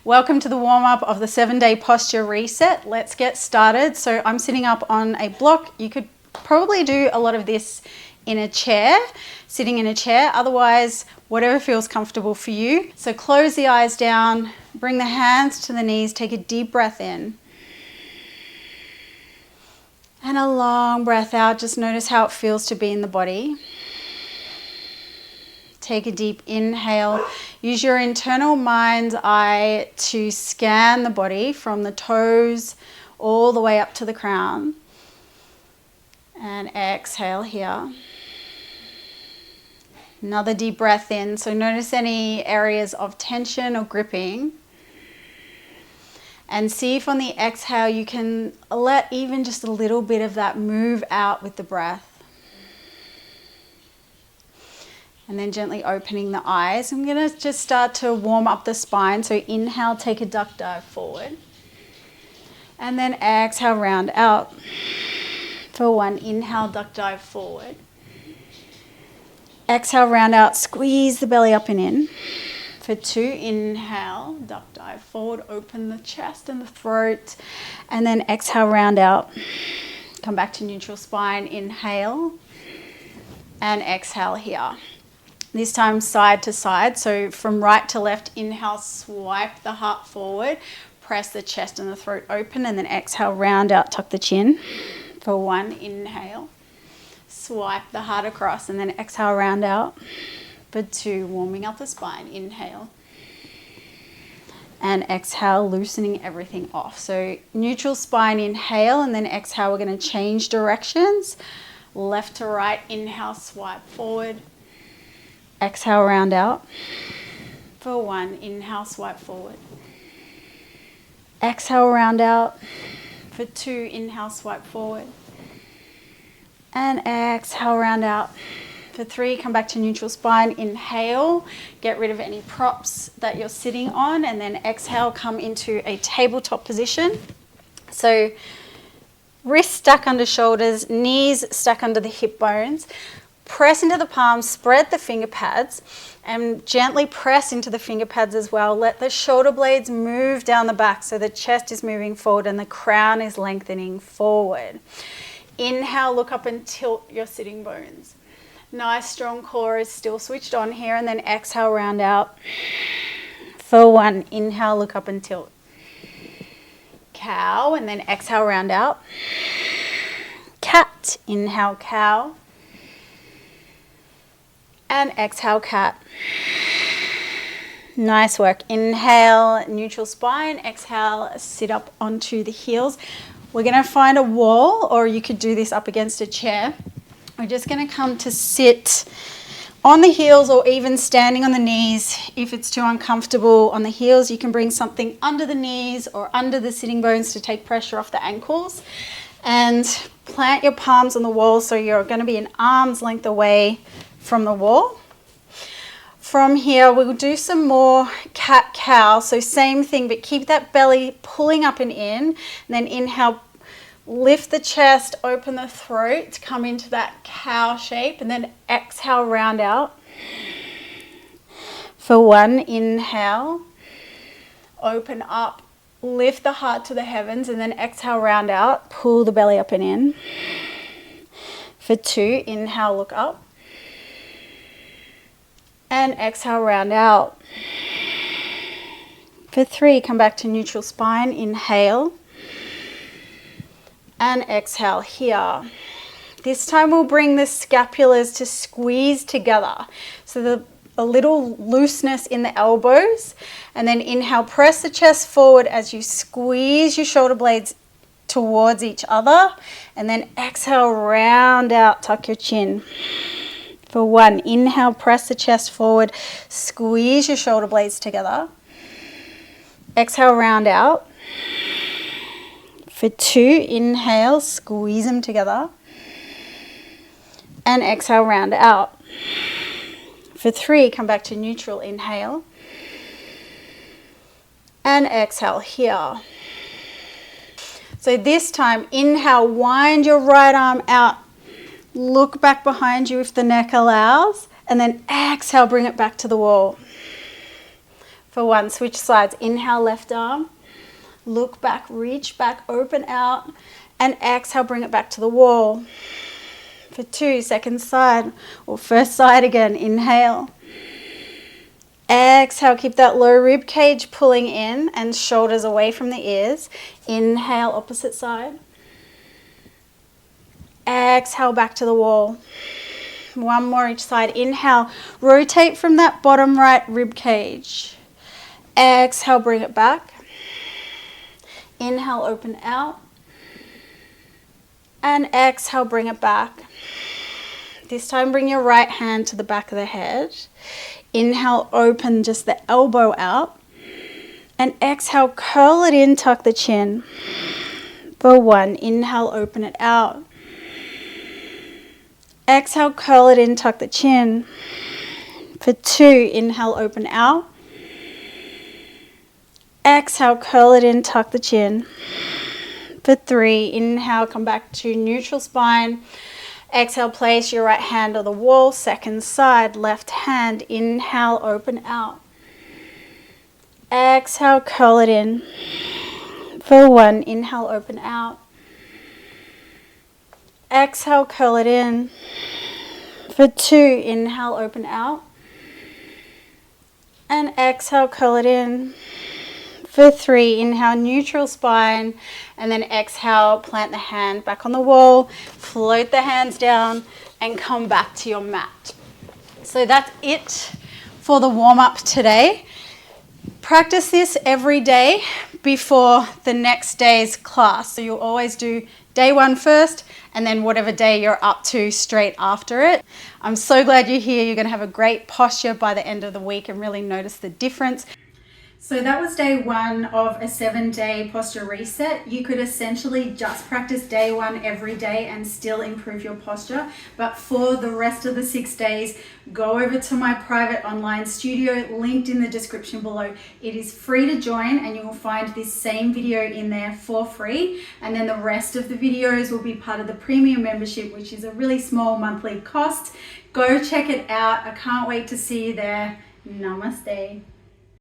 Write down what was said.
Welcome to the warm-up of the 7-day posture reset. Let's get started. So I'm sitting up on a block. You could probably do a lot of this in a chair, sitting in a chair. Otherwise, whatever feels comfortable for you. So close the eyes down, bring the hands to the knees, take a deep breath in. And a long breath out. Just notice how it feels to be in the body. Take a deep inhale. Use your internal mind's eye to scan the body from the toes all the way up to the crown. And exhale here. Another deep breath in. So notice any areas of tension or gripping. And see if on the exhale you can let even just a little bit of that move out with the breath. And then gently opening the eyes. I'm going to just start to warm up the spine. So inhale, take a duck dive forward. And then exhale, round out. For 1, inhale, duck dive forward. Exhale, round out, squeeze the belly up and in. For 2, inhale, duck dive forward, open the chest and the throat. And then exhale, round out. Come back to neutral spine, inhale. And exhale here. This time side to side, so from right to left, inhale, swipe the heart forward, press the chest and the throat open, and then exhale, round out, tuck the chin. For 1, inhale, swipe the heart across, and then exhale, round out. For 2, warming up the spine, inhale. And exhale, loosening everything off. So neutral spine, inhale, and then exhale, we're going to change directions. Left to right, inhale, swipe forward. Exhale, round out. For 1, inhale, swipe forward. Exhale, round out. For 2, inhale, swipe forward. And exhale, round out. For 3, come back to neutral spine. Inhale, get rid of any props that you're sitting on. And then exhale, come into a tabletop position. So wrists stuck under shoulders, knees stuck under the hip bones. Press into the palms, spread the finger pads, and gently press into the finger pads as well. Let the shoulder blades move down the back so the chest is moving forward and the crown is lengthening forward. Inhale, look up and tilt your sitting bones. Nice strong core is still switched on here, and then exhale, round out. For 1, inhale, look up and tilt. Cow, and then exhale, round out. Cat, inhale, cow. And exhale, cat. Nice work. Inhale, neutral spine. Exhale, sit up onto the heels. We're going to find a wall, or you could do this up against a chair. We're just going to come to sit on the heels, or even standing on the knees. If it's too uncomfortable on the heels, you can bring something under the knees or under the sitting bones to take pressure off the ankles. And plant your palms on the wall so you're going to be an arm's length away from the wall. From here, we'll do some more cat-cow. So same thing, but keep that belly pulling up and in. And then inhale, lift the chest, open the throat, come into that cow shape, and then exhale, round out. For 1, inhale, open up, lift the heart to the heavens, and then exhale, round out, pull the belly up and in. For 2, inhale, look up. And exhale, round out. For 3, come back to neutral spine. Inhale. And exhale here. This time we'll bring the scapulars to squeeze together. So a little looseness in the elbows. And then inhale, press the chest forward as you squeeze your shoulder blades towards each other. And then exhale, round out, tuck your chin. For 1, inhale, press the chest forward, squeeze your shoulder blades together. Exhale, round out. For 2, inhale, squeeze them together. And exhale, round out. For 3, come back to neutral, inhale. And exhale here. So this time, inhale, wind your right arm out. Look back behind you if the neck allows, and then exhale, bring it back to the wall. For 1, switch sides. Inhale, left arm. Look back, reach back, open out. And exhale, bring it back to the wall. For 2, second side, or first side again. Inhale. Exhale, keep that low rib cage pulling in and shoulders away from the ears. Inhale, opposite side. Exhale, back to the wall. 1 more each side. Inhale, rotate from that bottom right rib cage. Exhale, bring it back. Inhale, open out. And exhale, bring it back. This time, bring your right hand to the back of the head. Inhale, open just the elbow out. And exhale, curl it in, tuck the chin. For 1, inhale, open it out. Exhale, curl it in, tuck the chin. For 2, inhale, open out. Exhale, curl it in, tuck the chin. For 3, inhale, come back to neutral spine. Exhale, place your right hand on the wall, second side, left hand. Inhale, open out. Exhale, curl it in. For 1, inhale, open out. Exhale, curl it in. For 2, inhale, open out. And exhale, curl it in. For 3, inhale, neutral spine. And then exhale, plant the hand back on the wall. Float the hands down and come back to your mat. So that's it for the warm-up today. Practice this every day before the next day's class. So you'll always do day 1 first, and then whatever day you're up to straight after it. I'm so glad you're here. You're going to have a great posture by the end of the week and really notice the difference. So that was day 1 of a 7-day posture reset. You could essentially just practice day 1 every day and still improve your posture. But for the rest of the 6 days, go over to my private online studio, linked in the description below. It is free to join, and you will find this same video in there for free. And then the rest of the videos will be part of the premium membership, which is a really small monthly cost. Go check it out. I can't wait to see you there. Namaste.